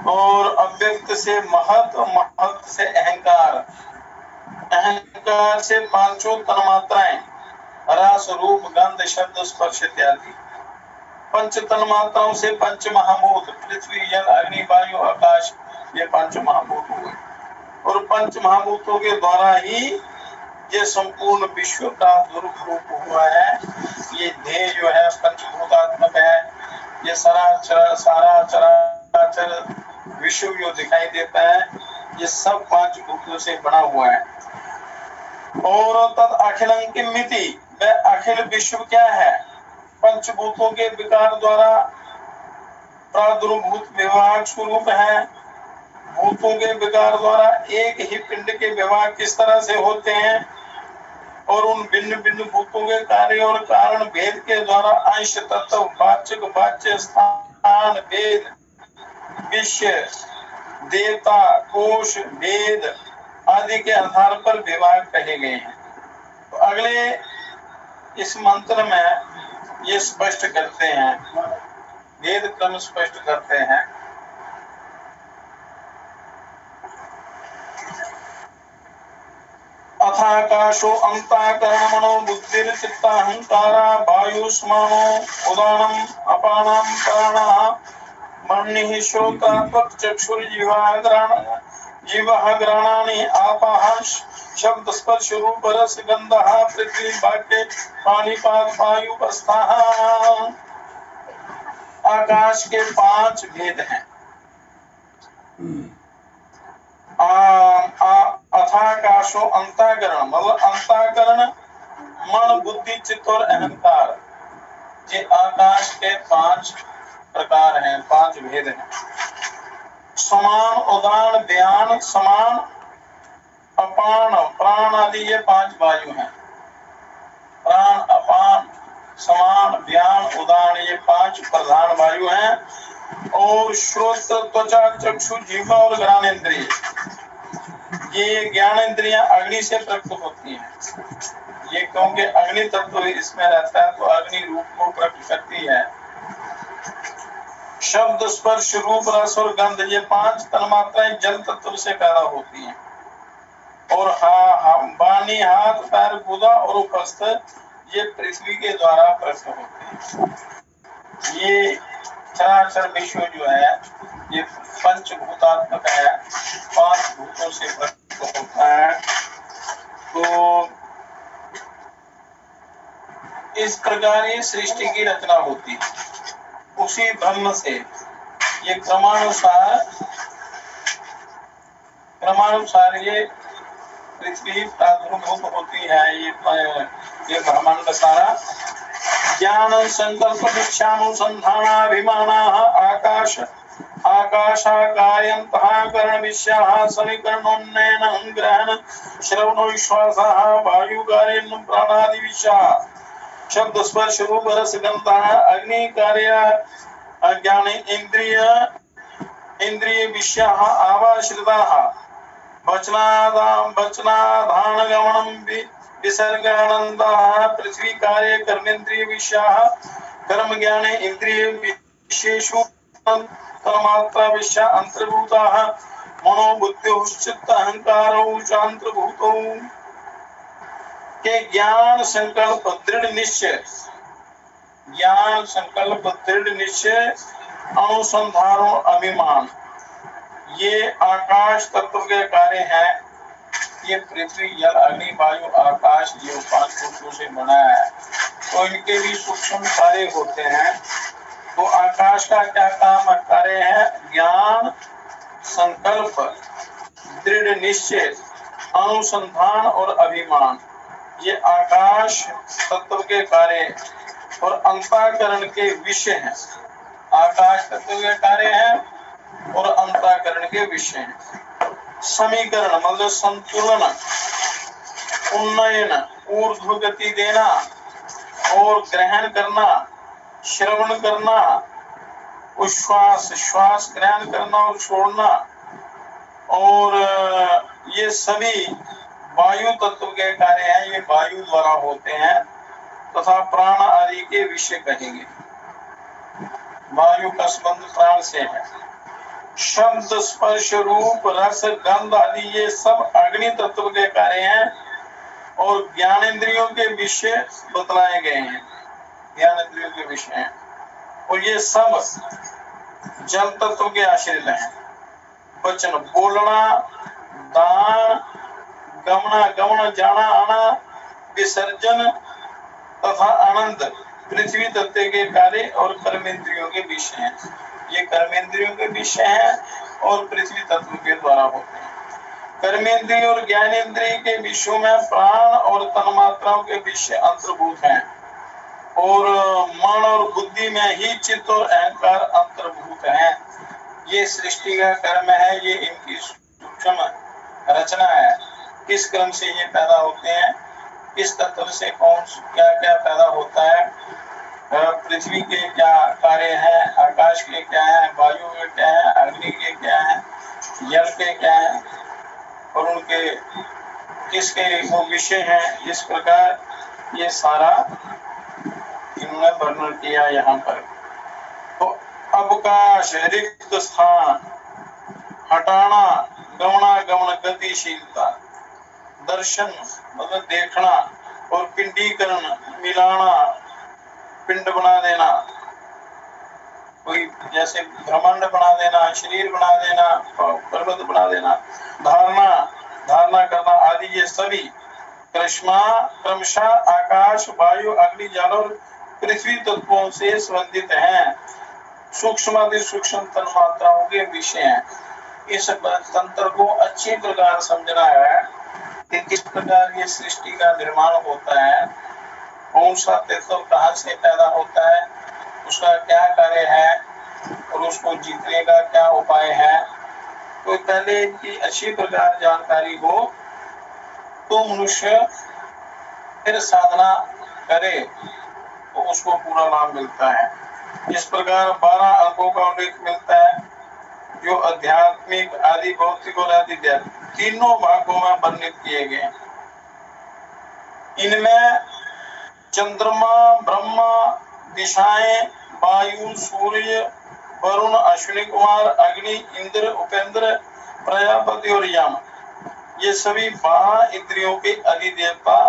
और अव्यक्त से महत, महत से अहंकार, अहंकार से पांचों तन्मात्राएं रस रूप गंध शब्द स्पर्श इत्यादि, पंच तन्मात्राओं से पंच महाभूत पृथ्वी जल अग्नि वायु आकाश, ये पंच महाभूत हुए, और पंच महाभूतों के द्वारा ही ये संपूर्ण विश्व का रूप हुआ है। ये देह जो है पंचभूतात्मक है, ये सारा चराचर विश्व जो दिखाई देता है ये सब पांच भूतों से बना हुआ है। और तद अखिलं की मिति, वह अखिल विश्व क्या है? पंचभूतों के विकार द्वारा प्रादुर्भूत विभाग स्वरूप है। भूतों के विकार द्वारा एक ही पिंड के विभाग किस तरह से होते हैं, और उन भिन्न भिन्न भूतों के कार्य और कारण भेद के द्वारा अंश तत्व वाचक वाच्य स्थान भेद विषय देवता कोश भेद आदि के आधार पर विभाग कहे गए हैं। तो अगले इस मंत्र में ये स्पष्ट करते हैं, भेद क्रम स्पष्ट करते हैं। अथाकाशो अंताकरणमनो बुद्धिर चित्ताहंकारा वायुष्मानो उदानम अपानम प्राणः मन्निः श्रोता त्वक् चक्षुर्जिह्वा जीवः घ्राणानि आपाः शब्द स्पर्श रूप रस गंधः पृथ्वी वाक्य पानीपात वायु अवस्थाः। आकाश के पांच भेद हैं। अथाकाशो अंतःकरण, मतलब अंतःकरण मन बुद्धि चित्त और अहंकार, ये आकाश के पांच प्रकार हैं, पांच भेद हैं। समान उदान व्यान समान अपान प्राण आदि ये पांच वायु हैं। प्राण अपान समान व्यान उदान ये पांच प्रधान वायु हैं। और श्रोत्र त्वचा चक्षु जीवा और ज्ञानेंद्रिय, ये ज्ञानेंद्रियां अग्नि से प्रकट होती हैं। ये क्योंकि अग्नि तत्व इसमें रहता है तो अग्नि रूप को प्रकट करती है। शब्द स्पर्श रूप रस और गंध, ये पांच तन्मात्राएं जल तत्व से पैदा होती हैं। और वाणी हाथ पैर गुदा और उपस्थ, ये पृथ्वी के द्वारा प्रकट होते हैं। ये चराचर विश्व जो है ये पंचभूतात्मक है, पांच भूतों से प्रकट होता है। तो इस प्रकार ये सृष्टि की रचना होती है। उसी ब्रह्म से ये क्रमानुसार ये पृथ्वी प्रादुर्भूत होती है। ये ब्रह्मांड सारा ज्ञान संकल्प दीक्षानुसंधानाभिमानाः आकाश आकाशाकार्यन्तः करण विषयाः समीकरणोन्नयनं ग्रहण श्रवणो विश्वासः वायुकार्यं प्राणादि विषयाः शब्द स्पर्श रूप रस गंधः अग्नि कार्य ज्ञान इंद्रिय विषयाः आवाश्रिताः वचनाधान गमनम विसर्गानंदः पृथ्वी कार्य कर्मेंद्रिय विषयाः कर्म ज्ञान इंद्रिय विशेषु तन्मात्रा विषया अंतर्भूताः मनो बुद्धिश्चित्त अहंकारौ च अंतर्भूतौ के ज्ञान संकल्प दृढ़ निश्चय अनुसंधान और अभिमान, ये आकाश तत्व के कार्य हैं। ये पृथ्वी जल अग्नि वायु आकाश ये पांच भूतों से बना है, तो इनके भी सूक्ष्म कार्य होते हैं। तो आकाश का क्या काम कार्य है? ज्ञान संकल्प, दृढ़ निश्चय, अनुसंधान और अभिमान, ये आकाश तत्व के कार्य और अंतःकरण के विषय हैं। आकाश तत्व के कार्य हैं और अंतःकरण के विषय हैं। समीकरण मतलब संतुलन, उन्नयन, ऊर्ध्व गति देना और ग्रहण करना, श्रवण करना, उच्छ्वास श्वास ग्रहण करना और छोड़ना, और ये सभी वायु तत्व के कार्य हैं, ये वायु द्वारा होते हैं तथा प्राण आदि के विषय कहेंगे। वायु का संबंध प्राण से है। शब्द, स्पर्श, रूप, रस, गंध आदि ये सब अग्नि तत्व के कार्य हैं और ज्ञानेंद्रियों के विषय बतलाए गए हैं। ज्ञानेंद्रियों के विषय हैं और ये सब जल तत्व के आश्रित हैं। वचन बोलना, दान, गमना गमन, जाना आना, विसर्जन तथा आनंद पृथ्वी तत्व के कार्य और कर्मेंद्रियों के विषय हैं। ये कर्मेंद्रियों के विषय हैं और पृथ्वी तत्व के द्वारा होते हैं। कर्मेंद्रिय और ज्ञानेंद्रिय के विषयों में प्राण और तन्मात्राओं के विषय अंतर्भूत हैं और मन और बुद्धि में ही चित्त और अहंकार अंतर्भूत हैं। ये सृष्टि का कर्म है, ये इनकी सूक्ष्म रचना है। किस क्रम से ये पैदा होते हैं, किस तत्व से कौन क्या क्या पैदा होता है, पृथ्वी के क्या कार्य हैं, आकाश के क्या है, वायु के क्या है, अग्नि के क्या है, जल के क्या है और उनके किसके वो विषय हैं। इस प्रकार ये सारा इन्होंने वर्णन किया यहाँ पर। तो अवकाश, रिक्त स्थान, हटाना, गमनागमन, गतिशीलता, दर्शन मतलब देखना और पिंडीकरण मिलाना, पिंड बना देना, कोई जैसे ब्रह्मांड बना देना, शरीर बना देना, पर्वत बना देना, धारणा धारणा करना आदि ये सभी क्रमशः आकाश, वायु, अग्नि, जल और पृथ्वी तत्वों से संबंधित हैं। सूक्ष्म सूक्ष्म तन्मात्राओं के विषय हैं। इस तंत्र को अच्छी प्रकार समझना है कि किस प्रकार ये सृष्टि का निर्माण होता है, कौन सा तत्व कहाँ से पैदा होता है, उसका क्या कार्य है और उसको जीतने का क्या उपाय है। तो पहले की अच्छी प्रकार जानकारी हो तो मनुष्य फिर साधना करे तो उसको पूरा लाभ मिलता है। इस प्रकार 12 अंगों का उल्लेख मिलता है जो आध्यात्मिक, आदि भौतिक और आदि तीनों भागों में वर्णित किए गए। इनमें चंद्रमा, ब्रह्मा, दिशाएं, वायु, सूर्य, वरुण, अश्विनी कुमार, अग्नि, इंद्र, उपेंद्र, प्रजापति और यम, ये सभी 12 इंद्रियों के अधिदेवता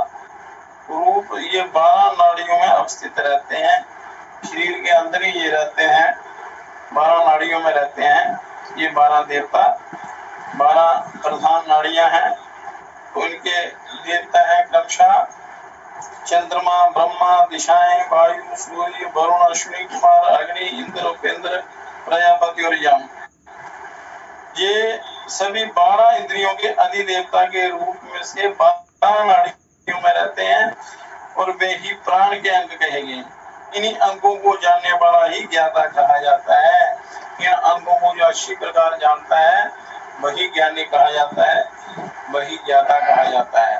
रूप ये 12 नाड़ियों में अवस्थित रहते हैं। शरीर के अंदर ही ये रहते हैं, 12 नाड़ियों में रहते हैं। ये 12 देवता, 12 प्रधान नाड़ियां हैं। तो इनके देवता है क्रमशः चंद्रमा, ब्रह्मा, दिशाएं, वायु, सूर्य, वरुण, अश्विनी कुमार, अग्नि, इंद्र, उपेंद्र, प्रजापति और यम। ये सभी 12 इंद्रियों के अधिदेवता के रूप में से 12 नाड़ियों में रहते हैं और वे ही प्राण के अंग कहे गए। इन्हीं अंगों को जानने वाला ही ज्ञाता कहा जाता है। इन अंगों को जो अच्छी प्रकार जानता है वही ज्ञानी कहा जाता है, वही ज्ञाता कहा जाता है।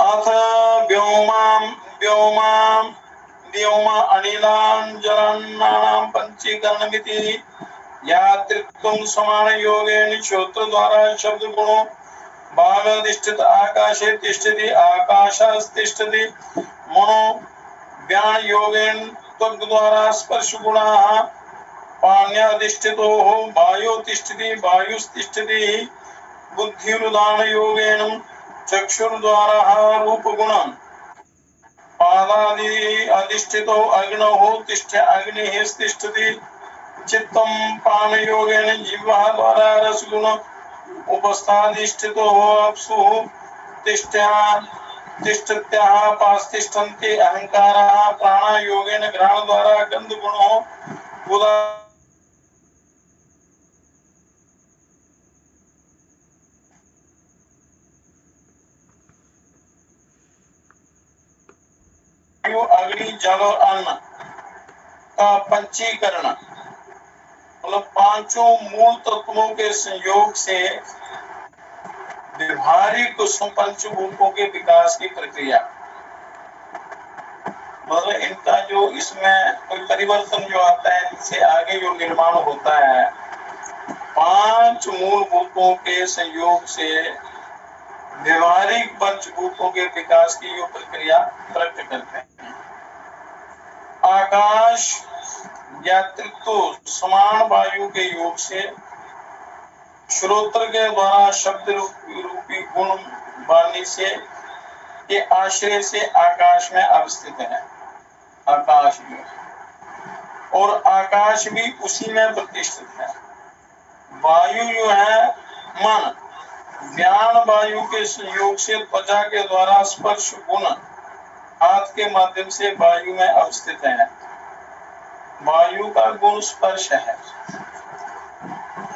अथ व्योमा अनिलांजलानां पंचीकरणमिति यात्रित्वं समान योगेन श्रोत्र द्वारा शब्द गुणों भागाधिष्ठित आकाशे तिष्ठति आकाशस्तिष्ठति मनो ज्ञान योगेन त्वग् द्वारा स्पर्श गुणाः पाण्याधिष्ठितो वायो तिष्ठति वायुस्तिष्ठति बुद्धिरुदान योगेन चक्षुर्द्वारा रूप गुणं पादादि अधिष्ठितो अग्नौ तिष्ठ अग्निः तिष्ठति चित्तं पान योगेन जिह्वा द्वारा रस गुण उपस्थाधिष्ठितो अप्सु तिष्ठत्याः पास्तिष्ठन्ति अहंकाराः प्राण योगेन घ्राण द्वारा गंध गुणो वायु, अग्नि, जल और अन्न का पंचीकरण, मतलब पांचों मूल तत्वों के संयोग से व्यवहारिक पंचभूतों के विकास की प्रक्रिया, मतलब इनका जो इसमें कोई परिवर्तन जो आता है, इनसे आगे जो निर्माण होता है, पांच मूल भूतों के संयोग से व्यवहारिक पंचभूतों के विकास की जो प्रक्रिया प्रकट करते हैं। आकाश ज्ञातृत्व समान वायु के योग से श्रोत्र के द्वारा शब्द रूपी गुण वाणी से के आश्रय से आकाश में अवस्थित है, आकाश में, और आकाश भी उसी में प्रतिष्ठित है। वायु जो है मन, ज्ञान वायु के संयोग से त्वचा के द्वारा स्पर्श गुण हाथ के माध्यम से वायु में अवस्थित है। वायु का गुण स्पर्श है,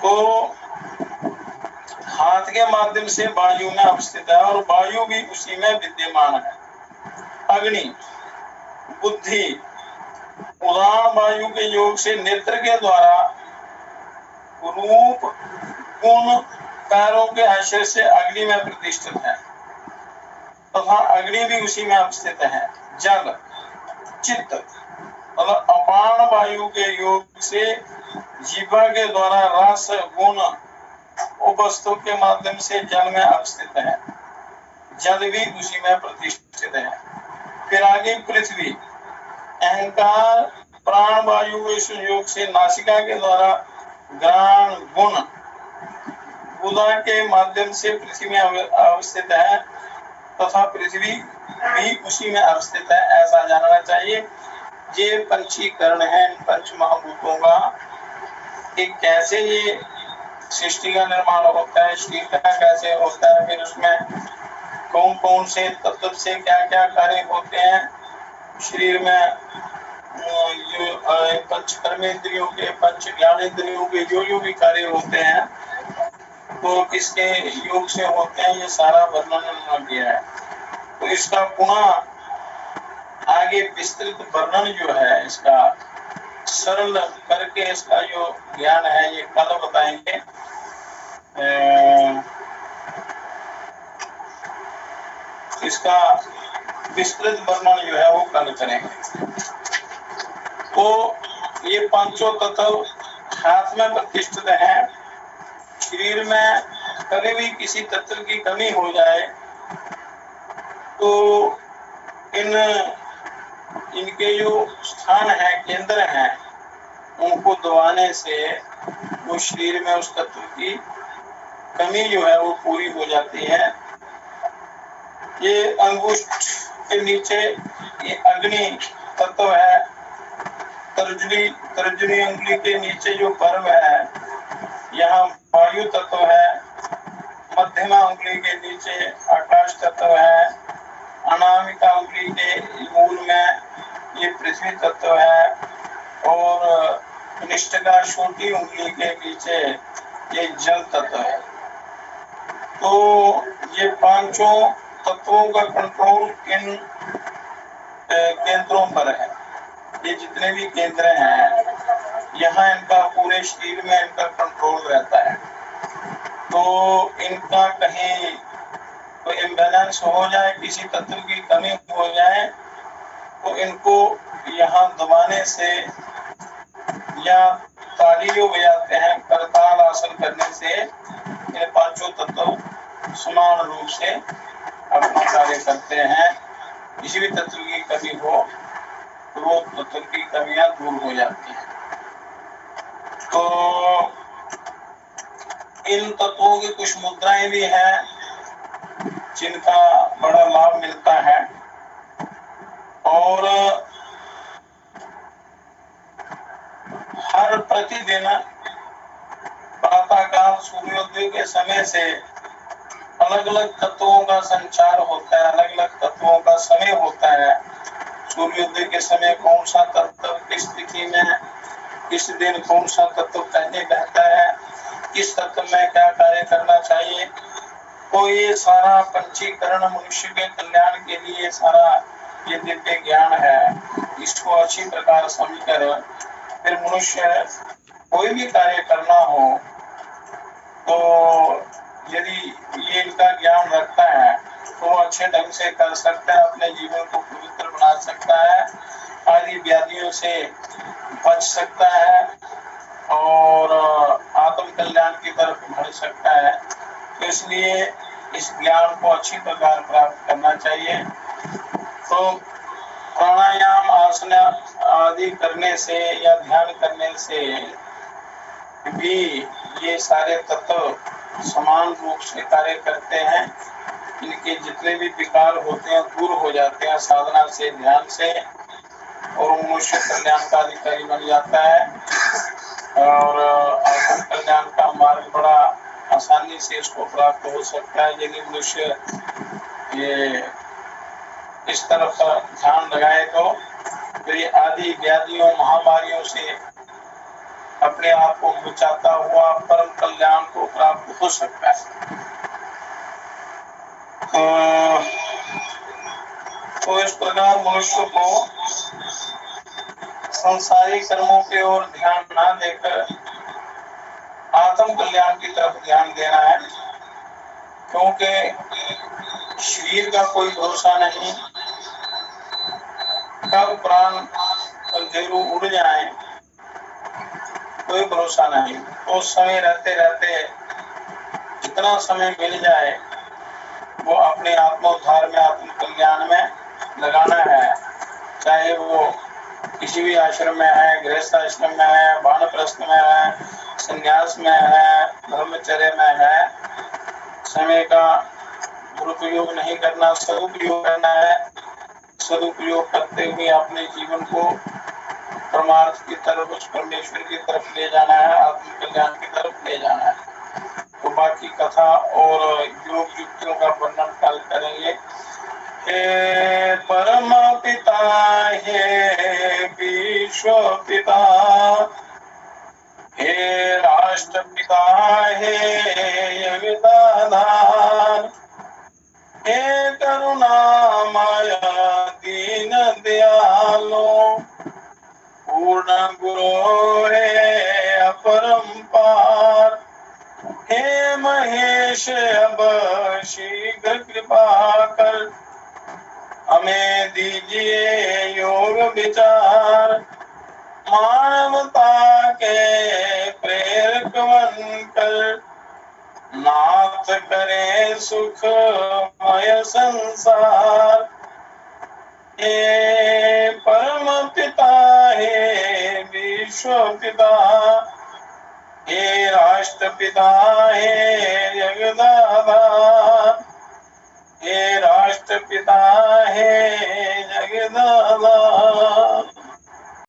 तो हाथ के माध्यम से वायु में अवस्थित है और वायु भी उसी में विद्यमान है। अग्नि बुद्धि, उदाहरण वायु के योग से नेत्र के द्वारा रूप गुण पैरों के आश्रय से अग्नि में प्रतिष्ठित है तथा अग्नि भी उसी में अवस्थित है। जल चित्त, मतलब अपान वायु के योग से जीवा के द्वारा रस गुण वस्तु के माध्यम से जल में अवस्थित है, जल भी उसी में प्रतिष्ठित है। फिर आगे पृथ्वी, अहंकार प्राण वायु के संयोग से नासिका के द्वारा ज्ञान गुण बुधा के माध्यम से पृथ्वी में अवस्थित है तथा पृथ्वी भी उसी में अवस्थित है, ऐसा जानना चाहिए। ये पंचीकरण है इन पंच महाभूतों का कि कैसे ये सृष्टि का निर्माण होता है, शरीर का कैसे होता है, फिर उसमें कौन कौन से तत्व से क्या क्या कार्य होते हैं शरीर में, जो पंच कर्मेंद्रियों के पंच ज्ञानेंद्रियों के जो भी कार्य होते हैं तो किसके योग से होते हैं, ये सारा वर्णन किया है। तो इसका पुनः आगे विस्तृत वर्णन जो है, इसका सरल करके इसका जो ज्ञान है ये कल बताएंगे। इसका विस्तृत वर्णन जो है वो कल करेंगे। तो ये पांचों तत्व हाथ में प्रतिष्ठित है। शरीर में कभी भी किसी तत्व की कमी हो जाए तो इनके जो स्थान है, केंद्र हैं, उनको दबाने से वो शरीर में उस तत्व की कमी जो है वो पूरी हो जाती है। ये अंगुष्ठ के नीचे ये अग्नि तत्व है, तर्जनी अंगुली के नीचे जो पर्व है यहाँ वायु तत्व है, मध्यमा अंगुली के नीचे आकाश तत्व है, अनामिका अंगुली के मूल में ये पृथ्वी तत्व है और निष्ठा छोटी उंगली के नीचे ये जल तत्व है। तो ये पांचों तत्वों का कंट्रोल इन केंद्रों पर है। ये जितने भी केंद्र हैं यहाँ इनका पूरे शरीर में इनका कंट्रोल रहता है। तो इनका कहीं कोई इम्बैलेंस हो जाए, किसी तत्व की कमी हो जाए तो इनको यहाँ दबाने से या ताली जो बजाते हैं करताल आसन करने से ये पांचों तत्व समान रूप से अपना कार्य करते हैं। किसी भी तत्व की कमी हो तो वो तत्व की कमियां दूर हो जाती हैं। तो इन तत्वों की कुछ मुद्राएं भी हैं जिनका बड़ा लाभ मिलता है और हर प्रतिदिन प्रातःकाल सूर्योदय के समय से अलग अलग तत्वों का संचार होता है, अलग अलग तत्वों का समय होता है। सूर्योदय के समय कौन सा तत्व किस तिथि में किस दिन कौन सा तत्व पहले बहता है, किस तत्व में क्या कार्य करना चाहिए। तो ये सारा पंचीकरण मनुष्य के कल्याण के लिए सारा ये दिव्य ज्ञान है, इसको अच्छी प्रकार समझकर फिर मनुष्य कोई भी कार्य करना हो तो यदि ये इनका ज्ञान रखता है तो वो अच्छे ढंग से कर सकता है, अपने जीवन को पवित्र बना सकता है, आदि व्याधियों से बच सकता है और आत्म कल्याण की तरफ बढ़ सकता है। तो इसलिए इस ज्ञान को अच्छी प्रकार प्राप्त करना चाहिए। तो प्राणायाम, आसन आदि करने से या ध्यान करने से भी ये सारे तत्व समान रूप से कार्य करते हैं। इनके जितने भी विकार होते हैं दूर हो जाते हैं साधना से, ध्यान से, और मनुष्य कल्याण का अधिकारी बन जाता है और आत्म कल्याण का मार्ग बड़ा आसानी से इसको प्राप्त हो सकता है यदि मनुष्य ये इस तरफ ध्यान लगाए तो ये आदि व्याधियों, महामारियों से अपने आप को बचाता हुआ परम कल्याण को प्राप्त हो सकता है। तो इस प्रकार मनुष्य को संसारी कर्मों की ओर ध्यान न देकर आत्म कल्याण की तरफ ध्यान देना है, क्योंकि शरीर का कोई भरोसा नहीं, कब प्राण अंधेरू उड़ जाए कोई भरोसा नहीं। तो समय रहते रहते जितना समय मिल जाए वो अपने आत्मोद्धार में, आत्म कल्याण में लगाना है, चाहे वो किसी भी आश्रम में है, गृहस्थ आश्रम में है, वानप्रस्थ में है, संन्यास में है, ब्रह्मचर्य में है। समय का दुरुपयोग नहीं करना, सदुपयोग करना है। सदुपयोग करते हुए अपने जीवन को परमार्थ की तरफ, उस परमेश्वर की तरफ ले जाना है, आत्म कल्याण की तरफ ले जाना है। तो बाकी कथा और योग युक्तियों का वर्णन कल करेंगे। हे परम पिता, हे विश्व पिता, हे राष्ट्र पिता, हे जगदाधार, हे करुणामय दीन दयालो, पूर्ण गुरु हे अपरंपार, हे महेश अब शीघ्र कृपा कर हमें दीजिए योग विचार, मानवता के प्रेरक बनकर नाथ करे सुखमय संसार। हे परम पिता, हे विश्व पिता, हे राष्ट्र पिता, हे जगदाधार, हे राष्ट्र पिता, हे जगदाधार।